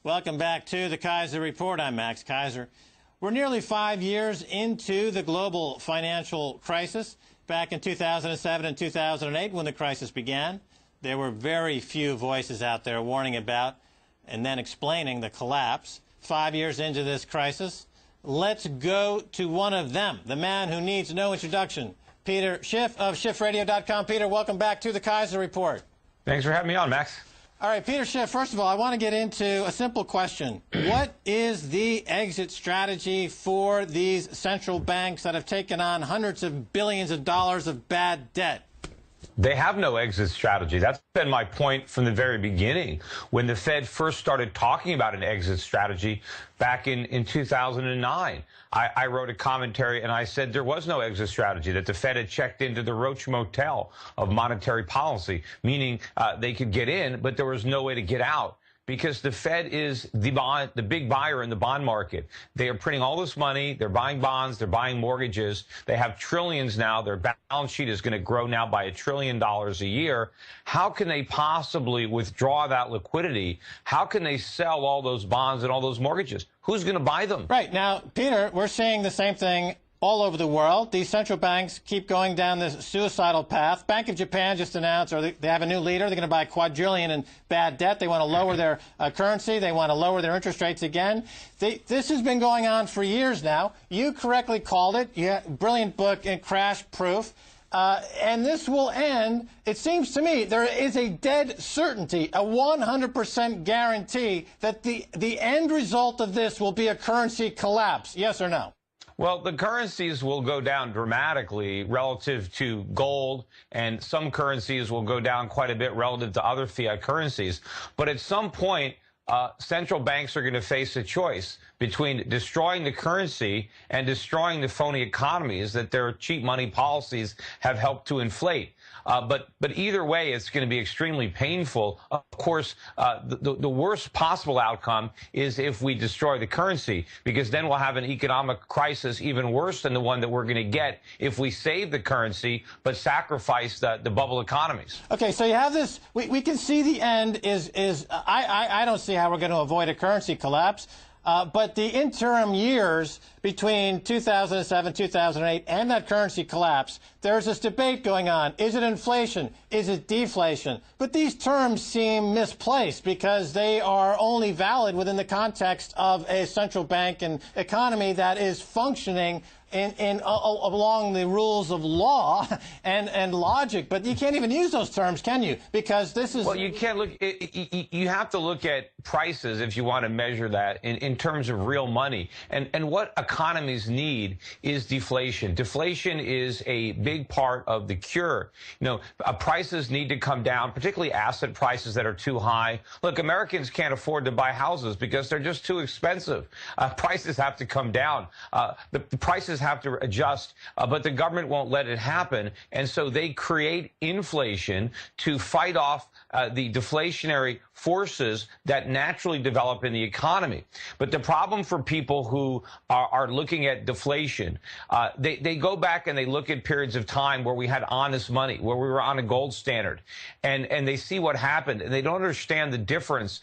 Welcome back to the Keiser Report. I'm Max Keiser. We're nearly 5 years into the global financial crisis. Back in 2007 and 2008, when the crisis began, there were very few voices out there warning about and then explaining the collapse. 5 years into this crisis, let's go to one of them, the man who needs no introduction, Peter Schiff of SchiffRadio.com. Peter, welcome back to the Keiser Report. Thanks for having me on, Max. All right, Peter Schiff, first of all, I want to get into a simple question. What is the exit strategy for these central banks that have taken on hundreds of billions of dollars of bad debt? They have no exit strategy. That's been my point from the very beginning. When the Fed first started talking about an exit strategy back in 2009, I wrote a commentary and I said there was no exit strategy, that the Fed had checked into the Roach Motel of monetary policy, meaning they could get in, but there was no way to get out. Because the Fed is the big buyer in the bond market. They are printing all this money. They're buying bonds. They're buying mortgages. They have trillions now. Their balance sheet is going to grow now by $1 trillion a year. How can they possibly withdraw that liquidity? How can they sell all those bonds and all those mortgages? Who's going to buy them? Right. Now, Peter, we're seeing the same thing all over the world. These central banks keep going down this suicidal path. Bank of Japan just announced, or they have a new leader. They're going to buy a quadrillion in bad debt. They want to lower their currency. They want to lower their interest rates again. This has been going on for years now. You correctly called it. You had a brilliant book in Crash Proof. And this will end, it seems to me, there is a dead certainty, a 100% guarantee that the end result of this will be a currency collapse. Yes or no? Well, the currencies will go down dramatically relative to gold, and some currencies will go down quite a bit relative to other fiat currencies. But at some point, central banks are going to face a choice between destroying the currency and destroying the phony economies that their cheap money policies have helped to inflate. But either way, it's going to be extremely painful. Of course, the worst possible outcome is if we destroy the currency, because then we'll have an economic crisis even worse than the one that we're going to get if we save the currency but sacrifice the bubble economies. Okay, so you have this. We can see the end is I don't see how we're going to avoid a currency collapse. But the interim years between 2007, 2008, and that currency collapse, there's this debate going on. Is it inflation? Is it deflation? But these terms seem misplaced because they are only valid within the context of a central bank and economy that is functioning along the rules of law and logic. But you can't even use those terms, can you? Because this is... Well, you can't look... You have to look at prices if you want to measure that in terms of real money. And what economies need is deflation. Deflation is a big part of the cure. You know, prices need to come down, particularly asset prices that are too high. Look, Americans can't afford to buy houses because they're just too expensive. Prices have to come down. The prices have to adjust, but the government won't let it happen. And so they create inflation to fight off the deflationary forces that naturally develop in the economy. But the problem for people who are looking at deflation, they go back and they look at periods of time where we had honest money, where we were on a gold standard, and they see what happened, and they don't understand the difference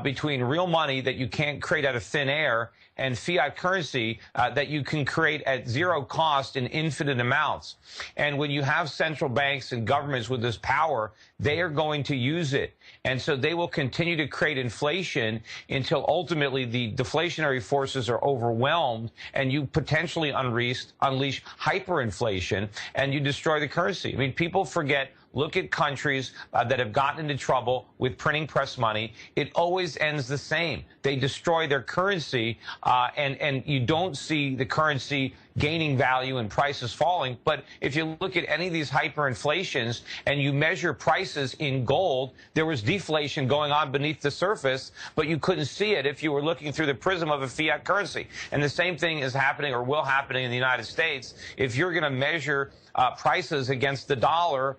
between real money that you can't create out of thin air and fiat currency that you can create at zero cost in infinite amounts. And when you have central banks and governments with this power, they are going to use it. And so they will continue to create inflation until ultimately the deflationary forces are overwhelmed and you potentially unleash hyperinflation and you destroy the currency. I mean, people forget. Look at countries that have gotten into trouble with printing press money. It always ends the same. They destroy their currency, and you don't see the currency gaining value and prices falling. But if you look at any of these hyperinflations and you measure prices in gold, there was deflation going on beneath the surface, but you couldn't see it if you were looking through the prism of a fiat currency. And the same thing is happening or will happen in the United States. If you're going to measure prices against the dollar,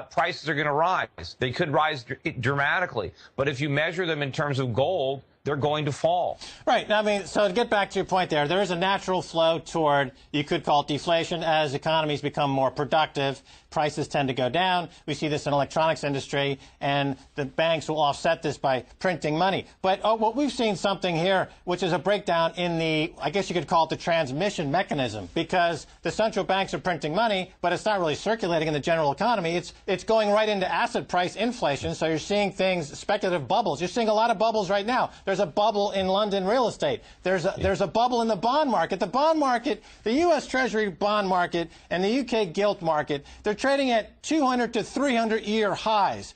prices are going to rise. They could rise dramatically. But if you measure them in terms of gold, they're going to fall. Right. I mean, so to get back to your point there is a natural flow toward, you could call it deflation, as economies become more productive. Prices tend to go down. We see this in electronics industry, and the banks will offset this by printing money. But what we've seen something here, which is a breakdown in the, I guess you could call it the transmission mechanism, because the central banks are printing money, but it's not really circulating in the general economy. It's going right into asset price inflation. So you're seeing things, speculative bubbles. You're seeing a lot of bubbles right now. There's a bubble in London real estate. There's a bubble in the bond market. The bond market, the U.S. Treasury bond market and the U.K. gilt market, they're trading at 200 to 300-year highs.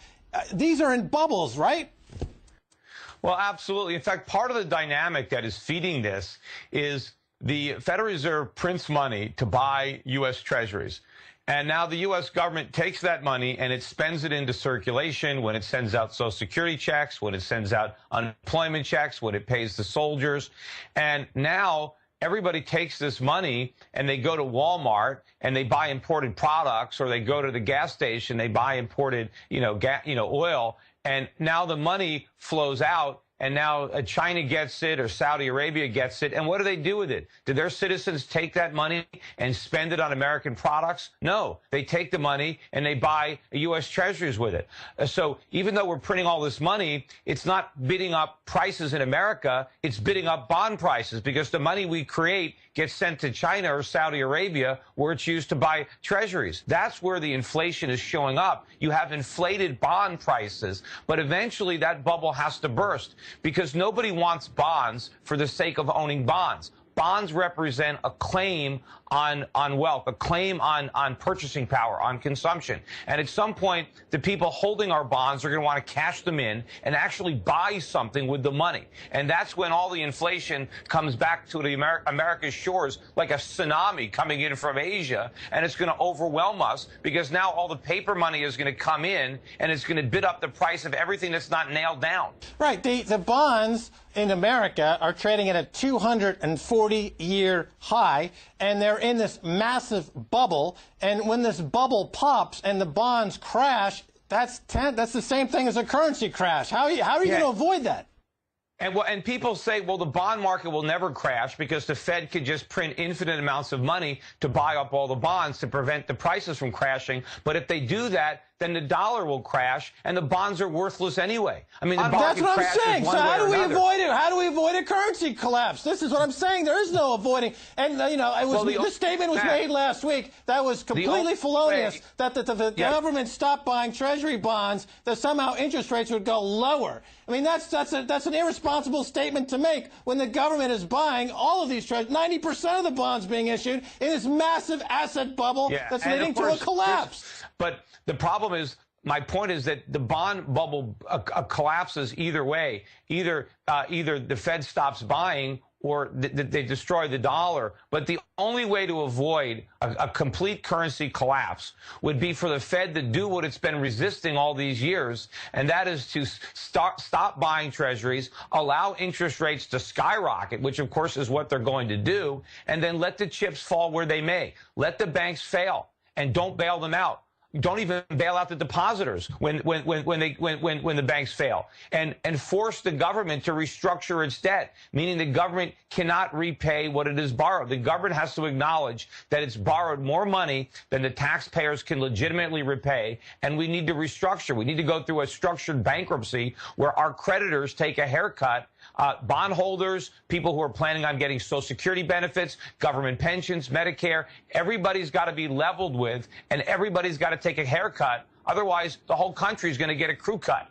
These are in bubbles, right? Well, absolutely. In fact, part of the dynamic that is feeding this is the Federal Reserve prints money to buy U.S. Treasuries. And now the U.S. government takes that money and it spends it into circulation when it sends out Social Security checks, when it sends out unemployment checks, when it pays the soldiers. And now everybody takes this money and they go to Walmart and they buy imported products, or they go to the gas station, they buy imported, oil. And now the money flows out. And now China gets it, or Saudi Arabia gets it. And what do they do with it? Do their citizens take that money and spend it on American products? No. They take the money and they buy U.S. Treasuries with it. So even though we're printing all this money, it's not bidding up prices in America. It's bidding up bond prices, because the money we create gets sent to China or Saudi Arabia, where it's used to buy treasuries. That's where the inflation is showing up. You have inflated bond prices, but eventually that bubble has to burst, because nobody wants bonds for the sake of owning bonds. Bonds represent a claim on wealth, a claim on purchasing power, on consumption. And at some point, the people holding our bonds are going to want to cash them in and actually buy something with the money. And that's when all the inflation comes back to the America's shores like a tsunami coming in from Asia, and it's going to overwhelm us, because now all the paper money is going to come in and it's going to bid up the price of everything that's not nailed down. Right. The bonds in America are trading at a 240-year high, and they're in this massive bubble. And when this bubble pops and the bonds crash, that's the same thing as a currency crash. How are you going to avoid that? And people say, well, the bond market will never crash because the Fed could just print infinite amounts of money to buy up all the bonds to prevent the prices from crashing. But if they do that, then the dollar will crash, and the bonds are worthless anyway. I mean, the market that's what I'm saying. So how do we avoid it? How do we avoid a currency collapse? This is what I'm saying. There is no avoiding. And this statement was made last week that was completely felonious. That the government stopped buying Treasury bonds, that somehow interest rates would go lower. I mean, that's an irresponsible statement to make when the government is buying all of these treasuries, 90% of the bonds being issued in this massive asset bubble that's leading to a collapse. But the problem is, my point is that the bond bubble collapses either way. Either the Fed stops buying, or they destroy the dollar. But the only way to avoid a complete currency collapse would be for the Fed to do what it's been resisting all these years, and that is to stop buying treasuries, allow interest rates to skyrocket, which of course is what they're going to do, and then let the chips fall where they may. Let the banks fail, and don't bail them out. Don't even bail out the depositors when the banks fail, and force the government to restructure its debt, meaning the government cannot repay what it has borrowed. The government has to acknowledge that it's borrowed more money than the taxpayers can legitimately repay, and we need to restructure. We need to go through a structured bankruptcy where our creditors take a haircut. Bondholders, people who are planning on getting Social Security benefits, government pensions, Medicare, everybody's got to be leveled with, and everybody's got to take a haircut. Otherwise, the whole country is going to get a crew cut.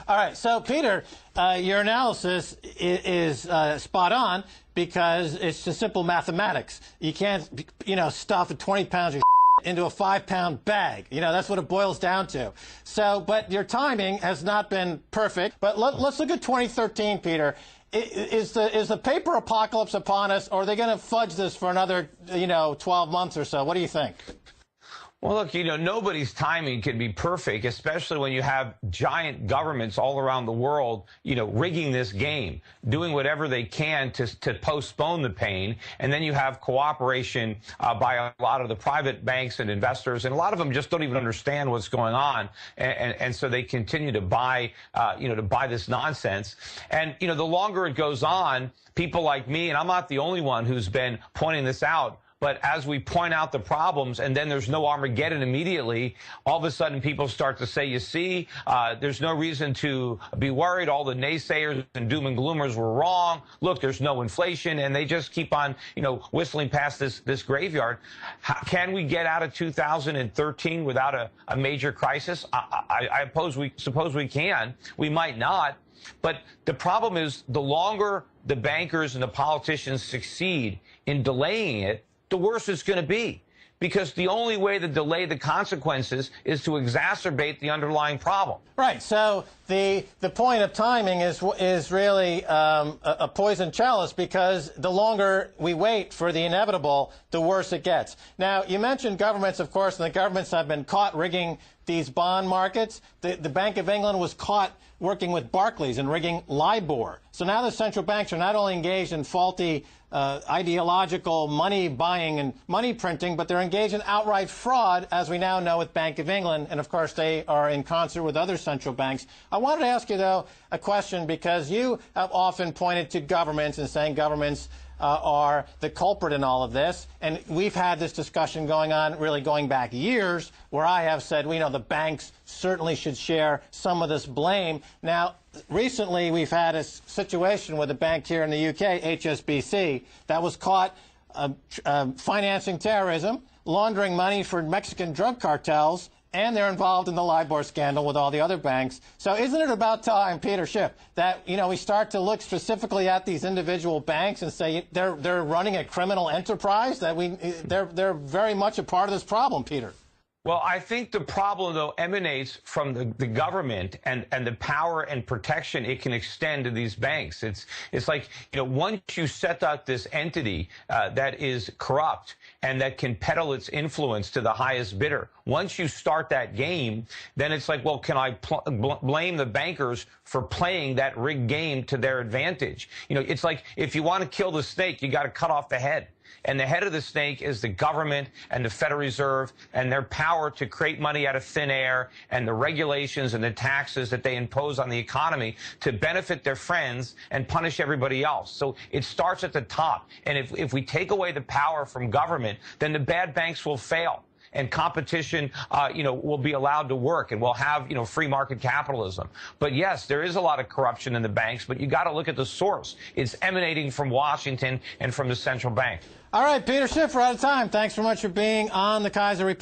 All right. So, Peter, your analysis is spot on, because it's just simple mathematics. You can't, stuff 20 pounds of into a 5-pound bag. That's what it boils down to. So, but your timing has not been perfect. But let's look at 2013, Peter. Is the paper apocalypse upon us, or are they going to fudge this for another, 12 months or so? What do you think? Well, look, nobody's timing can be perfect, especially when you have giant governments all around the world, rigging this game, doing whatever they can to postpone the pain. And then you have cooperation by a lot of the private banks and investors. And a lot of them just don't even understand what's going on. And so they continue to buy, to buy this nonsense. And, the longer it goes on, people like me, and I'm not the only one who's been pointing this out, but as we point out the problems and then there's no Armageddon immediately, all of a sudden people start to say, you see, there's no reason to be worried. All the naysayers and doom and gloomers were wrong. Look, there's no inflation. And they just keep on, whistling past this graveyard. Can we get out of 2013 without a major crisis? I suppose we can. We might not. But the problem is the longer the bankers and the politicians succeed in delaying it, the worse it's going to be, because the only way to delay the consequences is to exacerbate the underlying problem. Right. So the point of timing is really a poison chalice, because the longer we wait for the inevitable, the worse it gets. Now, you mentioned governments, of course, and the governments have been caught rigging these bond markets. The Bank of England was caught working with Barclays and rigging LIBOR. So now the central banks are not only engaged in faulty ideological money buying and money printing, but they're engaged in outright fraud, as we now know with Bank of England. And of course, they are in concert with other central banks. I wanted to ask you, though, a question, because you have often pointed to governments and saying governments are the culprit in all of this. And we've had this discussion going on, really going back years, where I have said, the banks certainly should share some of this blame. Now, recently, we've had a situation with a bank here in the UK, HSBC, that was caught financing terrorism, laundering money for Mexican drug cartels, and they're involved in the LIBOR scandal with all the other banks. So isn't it about time, Peter Schiff, that we start to look specifically at these individual banks and say they're running a criminal enterprise, that they're very much a part of this problem, Peter? Well, I think the problem, though, emanates from the government and the power and protection it can extend to these banks. It's like, once you set up this entity that is corrupt and that can peddle its influence to the highest bidder, once you start that game, then it's like, well, can I blame the bankers for playing that rigged game to their advantage? It's like, if you want to kill the snake, you got to cut off the head. And the head of the snake is the government and the Federal Reserve and their power to create money out of thin air, and the regulations and the taxes that they impose on the economy to benefit their friends and punish everybody else. So it starts at the top. And if we take away the power from government, then the bad banks will fail. And competition, will be allowed to work, and we'll have, free market capitalism. But yes, there is a lot of corruption in the banks, but you got to look at the source. It's emanating from Washington and from the central bank. All right, Peter Schiff, we're out of time. Thanks very much for being on the Keiser Report.